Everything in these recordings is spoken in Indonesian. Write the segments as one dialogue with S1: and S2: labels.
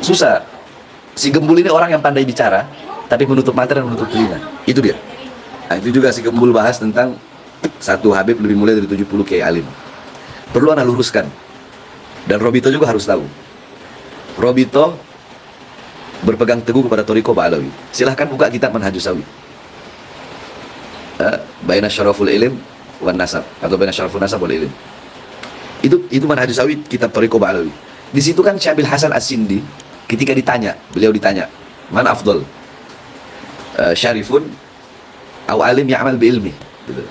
S1: Susah. Si Gembul ini orang yang pandai bicara, tapi menutup mata dan menutup telinga. Itu dia. Nah, itu juga si Gembul bahas tentang satu Habib lebih mulia dari 70 kiai alim. Perlu ana luruskan. Dan Robito juga harus tahu. Robito berpegang teguh kepada Thariqah Ba'alawi. Silahkan buka kitab Manhajus Sawi. Baina Syaraful Ilm wan Nasab, atau Baina Syaraful Nasab wal Ilm. Itu Manhajus Sawi, kitab Thariqah Ba'alawi. Di situ kan Syabil Hasan As-Sindi ketika beliau ditanya, "Man afdal? Syarifun au alim ya'mal bi ilmi?" Gitu.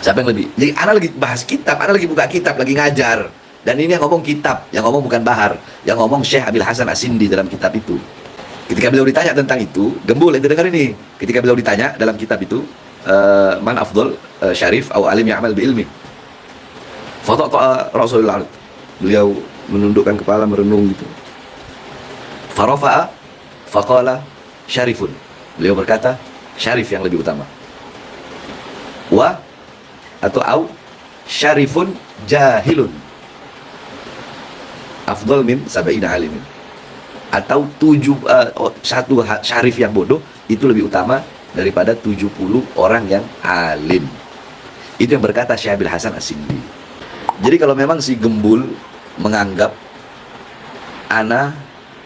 S1: Siapa yang lebih? Jadi ana lagi bahas kitab, ana lagi buka kitab, lagi ngajar. Dan ini yang ngomong kitab, yang ngomong bukan Bahar, yang ngomong Syekh Abil Hasan As-Sindi dalam kitab itu. Ketika beliau ditanya tentang itu, Gembul, ente dengar ini. Ketika beliau ditanya dalam kitab itu, "Man afdal, syarif au alim ya'mal bi ilmi?" Fatata Rasulullah. Beliau menundukkan kepala, merenung gitu. Farafa'a faqala syarifun. Beliau berkata, syarif yang lebih utama. Wa atau au syarifun jahilun afdal min sab'ina alimin. Atau satu syarif yang bodoh itu lebih utama daripada 70 orang yang alim. Itu yang berkata Syekh Abil Hasan As-Sindi. Jadi kalau memang si Gembul menganggap ana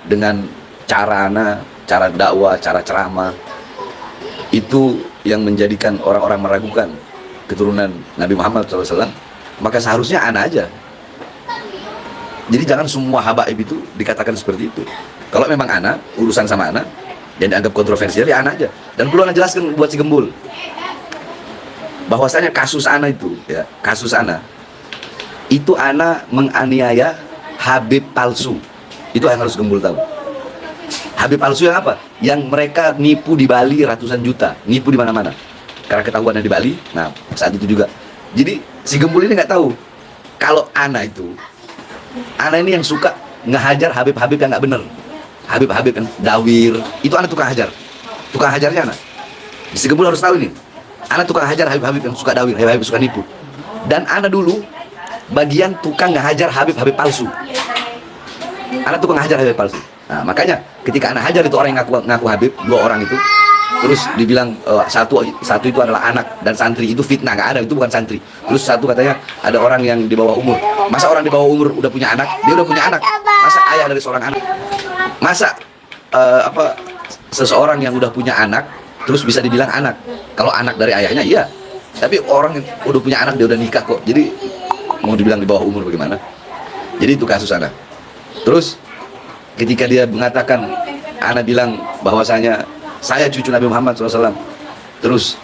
S1: dengan cara dakwah, cara ceramah itu yang menjadikan orang-orang meragukan keturunan Nabi Muhammad SAW, maka seharusnya ana aja. Jadi jangan semua habaib itu dikatakan seperti itu. Kalau memang ana, urusan sama ana yang dianggap kontroversial, ya ana aja. Dan perlu ana jelaskan buat si Gembul bahwasanya kasus ana itu, ya, kasus ana itu ana menganiaya Habib palsu. Itu yang harus Gembul tahu. Habib palsu yang apa? Yang mereka nipu di Bali ratusan juta, nipu di mana-mana. Karena ketahuannya di Bali, nah saat itu juga. Jadi si Gembul ini nggak tahu kalau ana ini yang suka ngehajar Habib-Habib yang nggak bener, Habib-Habib yang dawir. Itu ana tukang hajar, tukang hajarnya ana. Si Gembul harus tahu ini. Ana tukang hajar Habib-Habib yang suka dawir, Habib-Habib suka nipu. Dan ana dulu bagian tukang ngehajar Habib-Habib palsu. Ana tukang hajar Habib palsu. Nah, makanya ketika anak hajar itu orang yang ngaku Habib, 2 orang itu, terus dibilang satu itu adalah anak dan santri, itu fitnah, nggak ada, itu bukan santri. Terus satu katanya ada orang yang di bawah umur. Masa orang di bawah umur udah punya anak? Dia udah punya anak. Masa ayah dari seorang anak? Masa seseorang yang udah punya anak terus bisa dibilang anak? Kalau anak dari ayahnya iya. Tapi orang yang udah punya anak, dia udah nikah kok. Jadi mau dibilang di bawah umur bagaimana? Jadi itu kasus anak. Terus ketika dia mengatakan, ana bilang bahwasanya saya cucu Nabi Muhammad SAW, terus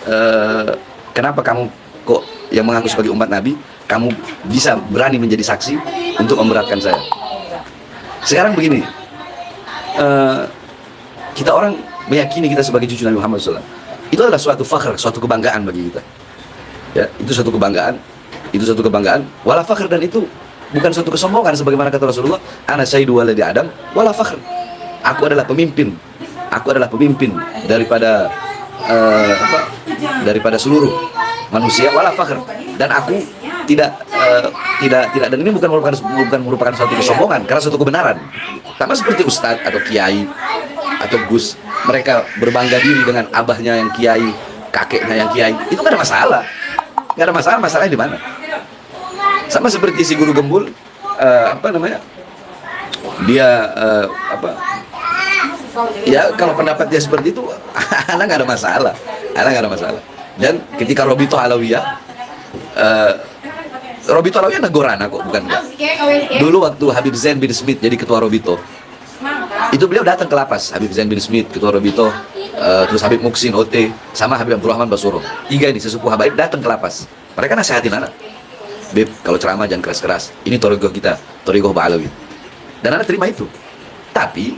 S1: kenapa kamu kok yang mengaku sebagai umat Nabi, kamu bisa berani menjadi saksi untuk memberatkan saya? Sekarang begini, kita orang meyakini kita sebagai cucu Nabi Muhammad SAW, itu adalah suatu fakhr, suatu kebanggaan bagi kita. Ya, itu suatu kebanggaan, wala fakhr, dan itu bukan suatu kesombongan, sebagaimana kata Rasulullah, ana sayyidu waladi Adam wala fakhr. Aku adalah pemimpin daripada daripada seluruh manusia, wala fakhr. Dan aku tidak, dan ini bukan merupakan suatu kesombongan, karena suatu kebenaran. Sama seperti ustadz atau kiai atau gus, mereka berbangga diri dengan abahnya yang kiai, kakeknya yang kiai, itu nggak ada masalah. Masalahnya di mana? Sama seperti si guru Gembul, dia ya kalau pendapat dia seperti itu, anak nggak ada masalah. Dan ketika Robito Alawiyah negorana kok, bukan enggak. Dulu waktu Habib Zain bin Smith jadi ketua Robito, itu beliau datang ke lapas. Habib Zain bin Smith ketua Robito, terus Habib Muksin OT, sama Habib Abdurrahman Basuro, 3 ini sesepuh habaib datang ke lapas. Mereka nasihatin anak, Beb, kalau ceramah jangan keras-keras. Ini Thariqah kita, Thariqah Ba'alawi. Dan anak terima itu. Tapi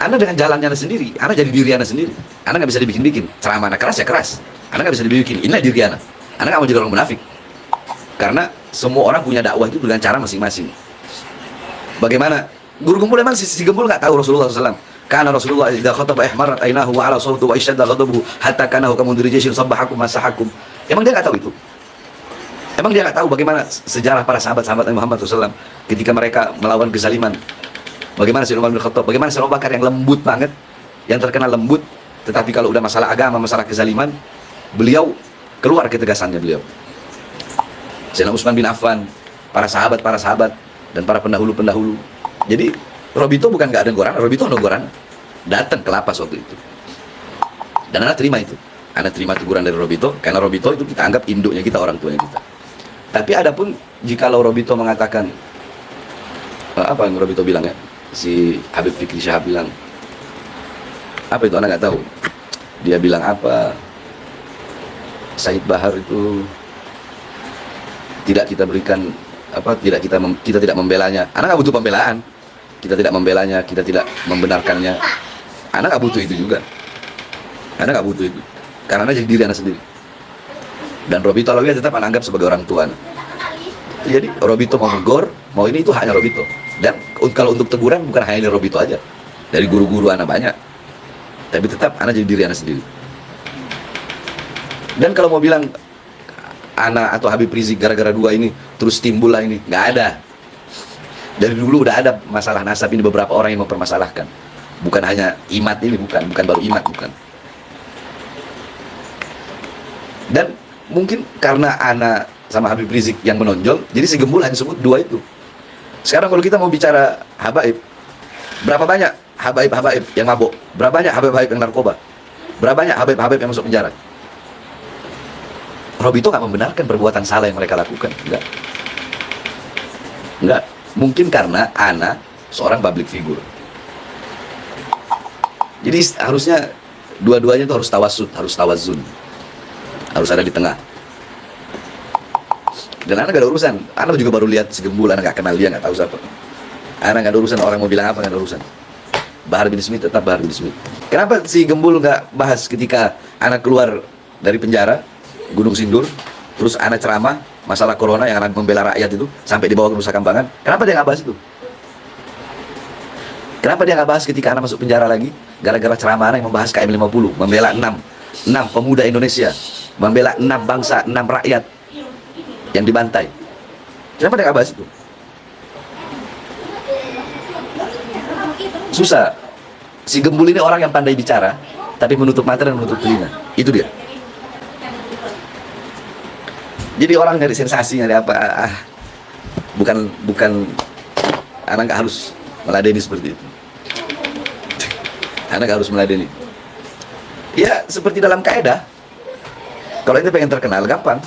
S1: anak dengan jalannya sendiri, anak jadi diri anak sendiri. Anak nggak bisa dibikin-bikin. Ceramah anak keras ya keras. Anak nggak bisa dibikin. Inilah diri anak. Anak nggak mau jadi orang munafik. Karena semua orang punya dakwah itu dengan cara masing-masing. Bagaimana? Guru Gembul memang si Gembul nggak tahu Rasulullah SAW. Karena Rasulullah idza khataba ihmarat ainahu wa ala sawtu wa ishadda ghadabuhu hatta kana kamundiri jaysin sabbahakum masahakum. Emang dia nggak tahu itu? Emang dia nggak tahu bagaimana sejarah para sahabat-sahabat Nabi Muhammad SAW ketika mereka melawan kezaliman? Bagaimana Sayyidina Umar bin Khattab, bagaimana Sayyidina Abu Bakar yang lembut banget, yang terkenal lembut, tetapi kalau udah masalah agama, masalah kezaliman, beliau keluar ketegasannya beliau. Sayyidina Utsman bin Affan, para sahabat, dan para pendahulu-pendahulu. Jadi Robito bukan nggak ada Quran, Robito ada Quran, datang ke lapas waktu itu. Dan anak terima itu, anak terima teguran dari Robito, karena Robito itu kita anggap induknya kita, orang tuanya kita. Tapi adapun jikalau Robito mengatakan apa yang Robito bilang ya, si Habib Fikri Syahab bilang apa itu, anak nggak tahu. Dia bilang apa, Said Bahar itu tidak kita berikan apa, kita tidak membelanya. Anak nggak butuh pembelaan, kita tidak membelanya, kita tidak membenarkannya. Anak nggak butuh itu juga, anak nggak butuh itu, karena anak jadi diri anak sendiri. Dan Robito Alawiyah tetap anak anggap sebagai orang tua. Jadi Robito mau negor, mau ini, itu hanya Robito. Dan kalau untuk teguran bukan hanya dari Robito aja, dari guru-guru anak banyak. Tapi tetap anak jadi diri anak sendiri. Dan kalau mau bilang anak atau Habib Rizik gara-gara dua ini terus timbul lah ini, nggak ada. Dari dulu udah ada masalah nasab ini, beberapa orang yang mempermasalahkan. Bukan hanya Imat ini, bukan baru Imat, bukan. Dan mungkin karena anak sama Habib Rizik yang menonjol, jadi si Gembul hanya sebut dua itu. Sekarang kalau kita mau bicara habaib, berapa banyak habaib yang mabuk? Berapa banyak habaib yang narkoba? Berapa banyak habaib yang masuk penjara? Robito nggak membenarkan perbuatan salah yang mereka lakukan, enggak. Mungkin karena ana seorang public figure. Jadi harusnya dua-duanya itu harus tawasud, harus tawazun, harus ada di tengah. Dan anak gak ada urusan, anak juga baru lihat si Gembul, anak gak kenal dia, gak tahu siapa. Anak gak ada urusan, orang mau bilang apa gak ada urusan. Bahar bin Smith tetap Bahar bin Smith. Kenapa si Gembul gak bahas ketika anak keluar dari penjara Gunung Sindur, terus anak ceramah masalah corona yang anak membela rakyat itu sampai dibawa ke Nusa Kambangan? Kenapa dia gak bahas itu? Kenapa dia gak bahas ketika anak masuk penjara lagi gara-gara ceramah anak yang membahas KM 50, membela 6 pemuda Indonesia, membela 6 bangsa, 6 rakyat yang dibantai? Kenapa dia nggak bahas itu? Susah. Si Gembul ini orang yang pandai bicara, tapi menutup mata dan menutup telinga. Itu dia. Jadi orang nyari sensasi, nyari apa? Bukan. Anak nggak harus meladeni seperti itu. Anak nggak harus meladeni. Ya seperti dalam kaidah. Kalau ente pengen terkenal, gampang.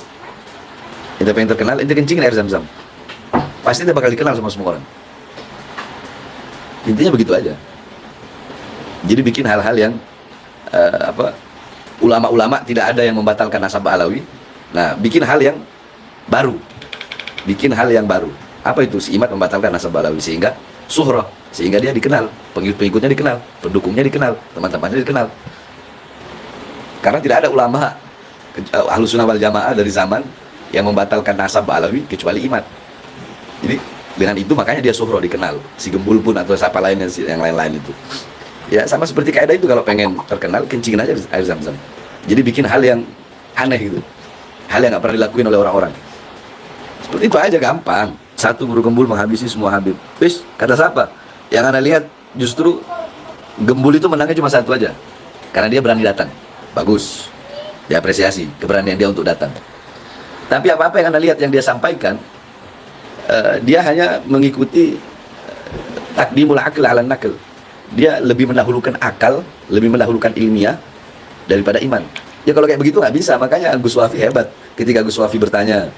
S1: Ente pengen terkenal, ente kencingin air zam-zam, pasti ente bakal dikenal sama semua orang. Intinya begitu aja. Jadi bikin hal-hal yang ulama-ulama tidak ada yang membatalkan nasab Alawi. Nah, bikin hal yang baru. Apa itu? Si Imat membatalkan nasab Alawi sehingga suhroh, sehingga dia dikenal, pengikut-pengikutnya dikenal, pendukungnya dikenal, teman-temannya dikenal. Karena tidak ada ulama Ahlus Sunnah wal Jamaah dari zaman yang membatalkan nasab Alawi kecuali Imat. Jadi dengan itu makanya dia suhroh, dikenal. Si Gembul pun atau siapa lainnya, yang lain-lain itu. Ya sama seperti kaidah itu, kalau pengen terkenal kencingin aja air zam-zam. Jadi bikin hal yang aneh gitu, hal yang nggak pernah dilakuin oleh orang-orang. Seperti itu aja, gampang. Satu guru Gembul menghabisi semua Habib. Wis, kata siapa? Yang anda lihat justru Gembul itu menangnya cuma satu aja, karena dia berani datang. Bagus, diapresiasi keberanian dia untuk datang. Tapi apa-apa yang anda lihat yang dia sampaikan, dia hanya mengikuti takdimul akal ala nakal. Dia lebih mendahulukan akal, lebih mendahulukan ilmiah daripada iman. Ya kalau kayak begitu nggak bisa. Makanya Gus Wafi hebat. Ketika Gus Wafi bertanya,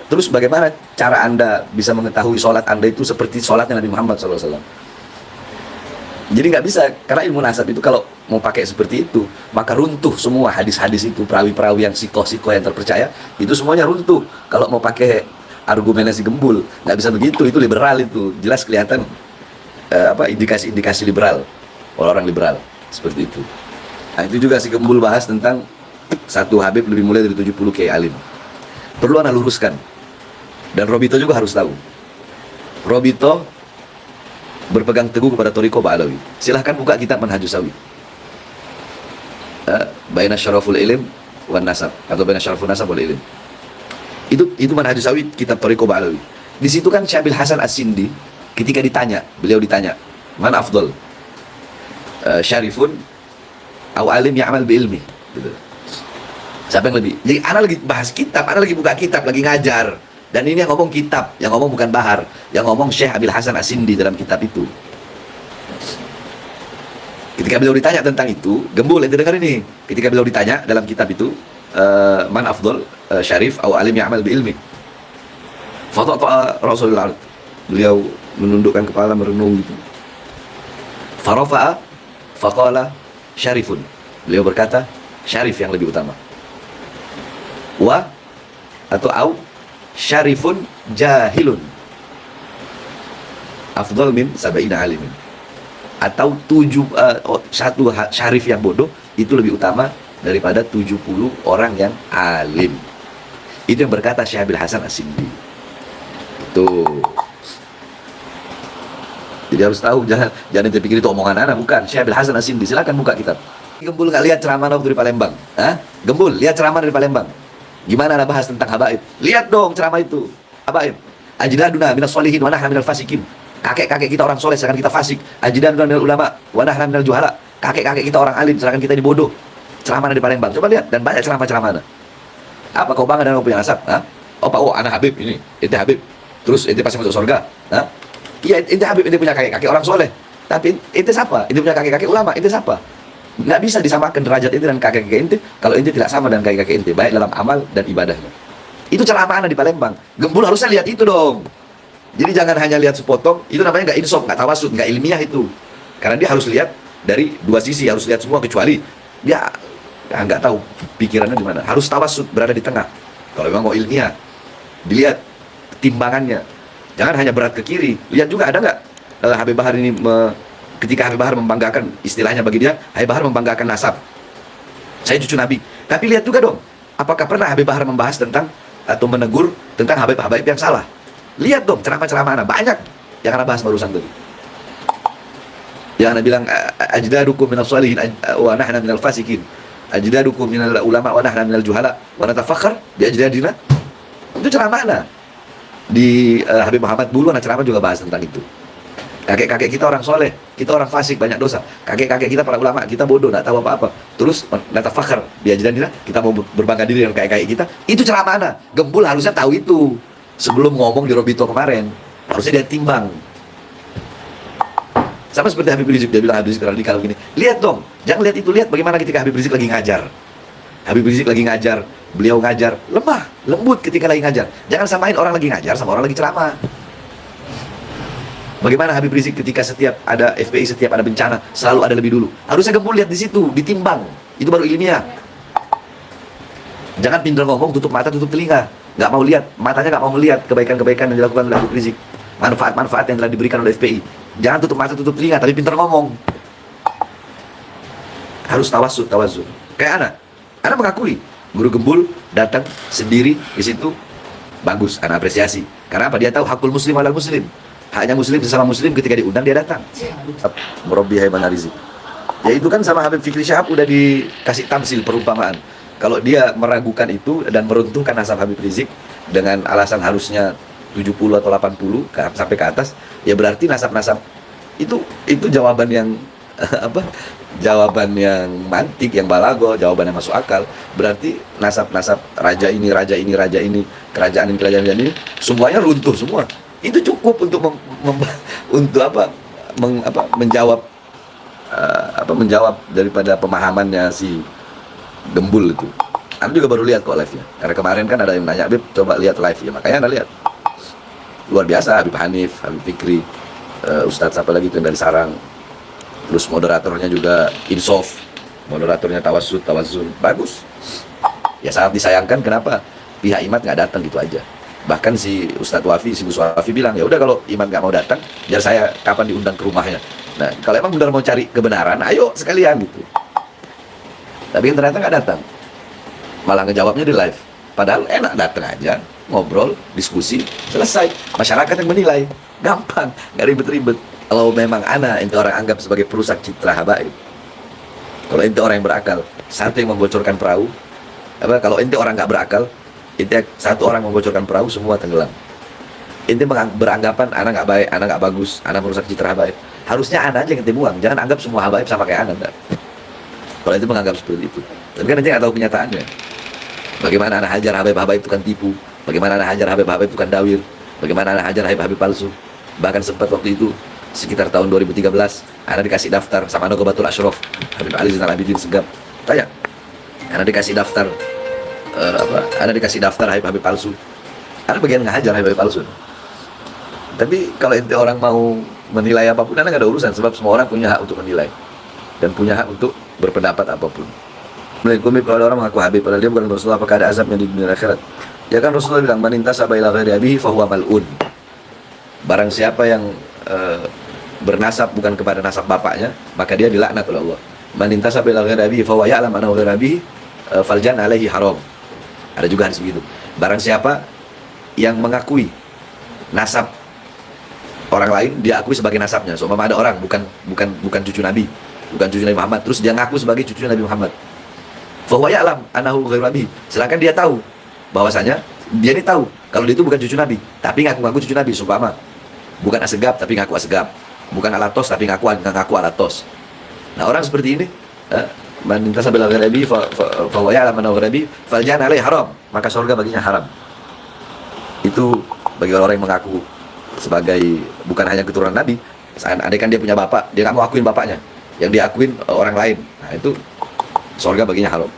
S1: terus bagaimana cara anda bisa mengetahui sholat anda itu seperti sholatnya Nabi Muhammad SAW? Jadi nggak bisa, karena ilmu nasab itu kalau mau pakai seperti itu, maka runtuh semua hadis-hadis itu, perawi-perawi yang sikoh-sikoh yang terpercaya, itu semuanya runtuh. Kalau mau pakai argumennya si Gembul, nggak bisa begitu, itu liberal itu. Jelas kelihatan indikasi-indikasi liberal, orang liberal, seperti itu. Nah itu juga si Gembul bahas tentang satu Habib lebih mulia dari 70 kiai alim. Perlu anda luruskan. Dan Robito juga harus tahu. Robito berpegang teguh kepada Thariqah Ba'alawi. Silahkan buka kitab Manhajus Sawi. Baina Syaraful Ilm wan Nasab, atau Baina Syaraful Nasab wal Ilm. Itu Manhajus Sawi, kitab Thariqah Ba'alawi. Di situ kan Syabil Hasan As-Sindi, ketika beliau ditanya, man afdal, syarifun au alim ya'mal bi ilmi, gitu. Siapa yang lebih? Jadi ana lagi bahas kitab, ana lagi buka kitab, lagi ngajar. Dan ini yang ngomong kitab, yang ngomong bukan Bahar, yang ngomong Syekh Abil Hasan As-Sindi dalam kitab itu. Ketika beliau ditanya tentang itu, gembul, ente dengar ini. Ketika beliau ditanya dalam kitab itu, man afdal, syarif au alim ya'mal bi ilmi. Fatata Rasulullah. Beliau menundukkan kepala merenung gitu. Farafa'a faqala syarifun. Beliau berkata, syarif yang lebih utama. Wa atau au syarifun jahilun afdal min sab'ina alimin. Atau satu syarif yang bodoh itu lebih utama daripada 70 orang yang alim. Itu yang berkata Syekh Abil Hasan As-Sindi. Tuh. Jadi harus tahu, jangan terpikir itu omongan anak, bukan. Syekh Abil Hasan As-Sindi, silakan buka kitab. Gembul nggak lihat ceramah waktu di Palembang? Hah? Gembul, lihat ceramah dari Palembang. Gimana ada bahas tentang habaib? Lihat dong ceramah itu. Habaib. Ajdaduna minas solihin wa nahna minal fasikin. Kakek-kakek kita orang soleh, sedangkan kita fasik. Ajdaduna minal ulama wa nahna minal juhala. Kakek-kakek kita orang alim, sedangkan kita ini bodoh. Ceramah di Palembang. Coba lihat, dan banyak ceramah-ceramah. Apa kau bangga dengan kau punya nasab? Hah? Oh, anak Habib ini. Ente Habib. Terus ente pasti masuk surga. Hah? Iya, ente Habib, ente punya kakek-kakek orang soleh. Tapi ente siapa? Ente punya kakek-kakek ulama, ente siapa? Nggak bisa disamakan derajat ente dan kakek-kakek ente kalau ente tidak sama dengan kakek-kakek ente, baik dalam amal dan ibadahnya. Itu ceramah di Palembang. Gembul harusnya lihat itu dong. Jadi jangan hanya lihat sepotong, itu namanya nggak insaf, nggak tawasud, nggak ilmiah itu. Karena dia harus lihat dari dua sisi, harus lihat semua, kecuali dia nggak tahu pikirannya di mana. Harus tawasud, berada di tengah. Kalau memang mau ilmiah, dilihat timbangannya. Jangan hanya berat ke kiri. Lihat juga ada nggak Habib Bahar ini ketika Habib Bahar membanggakan, istilahnya bagi dia, Habib Bahar membanggakan nasab. Saya cucu Nabi. Tapi lihat juga dong, apakah pernah Habib Bahar membahas tentang atau menegur tentang Habib-Habib yang salah? Lihat dong ceramah-ceramah banyak yang Anda bahas barusan tadi. Yang Anda bilang ajdadukum minal shalihin wa nahna minal fasikin. Ajdadukum minal ulama wa nahna minal juhala wa natafakhar bi ajdadina. Itu ceramah Anda. Di Habib Muhammad Bulu ada ceramah juga bahas tentang itu. Kakek-kakek kita orang soleh, kita orang fasik, banyak dosa. Kakek-kakek kita para ulama, kita bodoh, nggak tahu apa-apa. Terus natafakhar bi ajdadina, kita mau berbangga diri dengan kakek-kakek kita. Itu ceramah Anda. Gembul harusnya tahu itu. Sebelum ngomong di Robito kemarin, harusnya dia timbang. Sama seperti Habib Rizik, dia bilang Habib Rizik radikal gini. Lihat dong, jangan lihat itu, lihat bagaimana ketika Habib Rizik lagi ngajar. Habib Rizik lagi ngajar, beliau ngajar, lemah, lembut ketika lagi ngajar. Jangan samain orang lagi ngajar sama orang lagi ceramah. Bagaimana Habib Rizik ketika setiap ada FPI, setiap ada bencana, selalu ada lebih dulu. Harusnya Gembul lihat di situ, ditimbang. Itu baru ilmiah. Jangan pintar ngomong, tutup mata, tutup telinga. Nggak mau lihat, matanya nggak mau melihat kebaikan-kebaikan yang dilakukan oleh Habib Rizik, manfaat-manfaat yang telah diberikan oleh FPI. Jangan tutup mata, tutup telinga, tapi pintar ngomong. Harus tawasud. Kayak anak mengakui guru Gembul datang sendiri di situ, bagus, anak apresiasi. Karena apa? Dia tahu hakul muslim alal muslim. Haknya muslim sesama muslim, ketika diundang dia datang. Merobbi Haibana Rizik. Ya itu kan sama Habib Fikri Syahab udah dikasih tamsil, perumpamaan. Kalau dia meragukan itu dan meruntuhkan nasab Habib Rizik dengan alasan harusnya 70 atau 80 sampai ke atas, ya berarti nasab-nasab itu jawaban yang jawaban yang mantik, yang balago, jawaban yang masuk akal. Berarti nasab-nasab raja ini, kerajaan ini semuanya runtuh semua. Itu cukup untuk menjawab daripada pemahamannya si Gembul itu. Anda juga baru lihat kok live-nya. Karena kemarin kan ada yang nanya, Habib coba lihat live ya. Makanya Anda lihat. Luar biasa, Habib Hanif, Habib Fikri, Ustadz apa lagi itu yang dari Sarang. Terus moderatornya juga insaf. Moderatornya tawazun. Bagus. Ya sangat disayangkan kenapa pihak Imat nggak datang gitu aja. Bahkan si Ustadz Wafi, si Gus Wafi bilang, ya udah kalau Imat nggak mau datang, biar saya kapan diundang ke rumahnya. Nah, kalau emang benar mau cari kebenaran, ayo sekalian gitu. Tapi ternyata nggak datang, malah ngejawabnya di live. Padahal enak, datang aja, ngobrol, diskusi, selesai. Masyarakat yang menilai, gampang, nggak ribet-ribet. Kalau memang ente orang anggap sebagai perusak citra habaib, kalau ente orang yang berakal, satu yang membocorkan perahu, kalau ente orang nggak berakal, satu orang membocorkan perahu, semua tenggelam. Ente beranggapan anak nggak baik, anak nggak bagus, anak merusak citra habaib. Harusnya anak aja yang ente buang, jangan anggap semua habaib sama kayak anak. Kalau itu menganggap seperti itu, tapi kan ente nggak tahu kenyataannya. Bagaimana anak hajar habaib-habaib itu kan tipu, bagaimana anak hajar habaib-habaib itu kan dawir, bagaimana anak hajar habaib-habaib palsu. Bahkan sempat waktu itu sekitar tahun 2013 anak dikasih daftar sama Nuqbatul Ashraf Habib Ali Zainal Abidin Segaf. Tanya, anak dikasih daftar anak dikasih daftar habaib-habaib palsu. Anak bagian ngajar habaib palsu. Tapi kalau ente orang mau menilai apapun, anak nggak ada urusan, sebab semua orang punya hak untuk menilai dan punya hak untuk berpendapat apapun. Kemudian kalau ada orang mengaku habib padahal dia bukan Rasulullah, apakah ada azabnya di dunia akhirat? Ya kan Rasulullah bilang, man intasaba ila ghairi abihi fahuwa mal'un. Barang siapa yang bernasab bukan kepada nasab bapaknya, maka dia dilaknat oleh Allah. Man intasaba ila ghairi abihi fahuwa ya'lam annahu ghairi abihi faljan alaihi haram. Ada juga hadis begitu. Barang siapa yang mengakui nasab orang lain, dia akui sebagai nasabnya. So, ada orang bukan cucu Nabi, bukan cucu Nabi Muhammad, terus dia ngaku sebagai cucu Nabi Muhammad. Fahuwa ya'lam annahu ghairu Nabi. Sedangkan dia tahu bahwasanya dia ini tahu kalau dia itu bukan cucu Nabi, tapi ngaku-ngaku cucu Nabi. Supama bukan Asegab tapi ngaku Asegab, bukan Alatos tapi ngaku Alatos. Nah, orang seperti ini, man intasaba ila ghairi Nabi fahuwa ya'lam annahu ghairu Nabi faljan alaihi haram, maka surga baginya haram. Itu bagi orang yang mengaku sebagai bukan hanya keturunan Nabi. Andai kan dia punya bapak, dia nggak mau akuin bapaknya, yang diakuin orang lain. Nah, itu surga baginya haram.